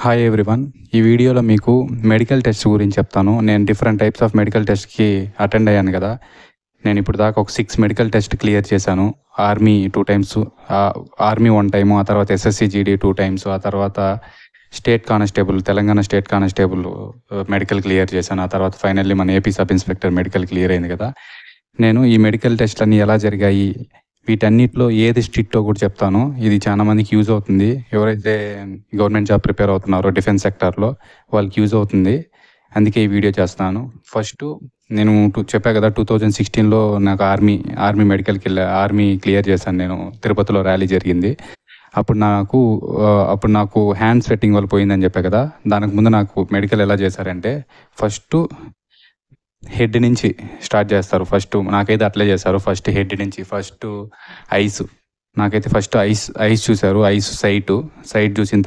Hi everyone. ఈ వీడియోలో మీకు మెడికల్ టెస్ట్ గురించి చెప్తాను. నేను డిఫరెంట్ టైప్స్ ఆఫ్ మెడికల్ టెస్ట్‌కి అటెండ్ అయ్యాను కదా! నేను ఇప్పుడు దాకా ఒక 6 మెడికల్ టెస్ట్ క్లియర్ చేశాను. ఆర్మీ 2 టైమ్స్, ఆర్మీ 1 టైము, ఆ తర్వాత ఎస్ఎస్‌సి జీడీ 2 టైమ్స్, ఆ తర్వాత state constable, Telangana state constable medical clear చేశాను. ఆ తర్వాత ఫైనల్లీ మన AP sub inspector medical clear అయింది కదా! నేను ఈ మెడికల్ టెస్ట్‌లన్నీ ఎలా జరిగాయి, వీటన్నిటిలో ఏది స్ట్రిక్టో కూడా చెప్తాను. ఇది చాలా మందికి యూజ్ అవుతుంది. ఎవరైతే గవర్నమెంట్ జాబ్ ప్రిపేర్ అవుతున్నారో డిఫెన్స్ సెక్టార్‌లో వాళ్ళకి యూజ్ అవుతుంది. అందుకే ఈ వీడియో చేస్తున్నాను. ఫస్టు నేను చెప్పా కదా, 2016లో నాకు ఆర్మీ ఆర్మీ క్లియర్ చేశాను నేను. తిరుపతిలో ర్యాలీ జరిగింది. అప్పుడు నాకు హ్యాండ్ స్వెట్టింగ్ వల్ల పోయిందని చెప్పా కదా! దానికి ముందు నాకు మెడికల్ ఎలా చేశారంటే, ఫస్టు హెడ్ నుంచి స్టార్ట్ చేస్తారు. నాకైతే అట్లే చేశారు. ఫస్ట్ హెడ్ నుంచి, ఫస్ట్ ఐస్. నాకైతే ఫస్ట్ ఐస్ చూశారు. ఐస్ సైట్ చూసిన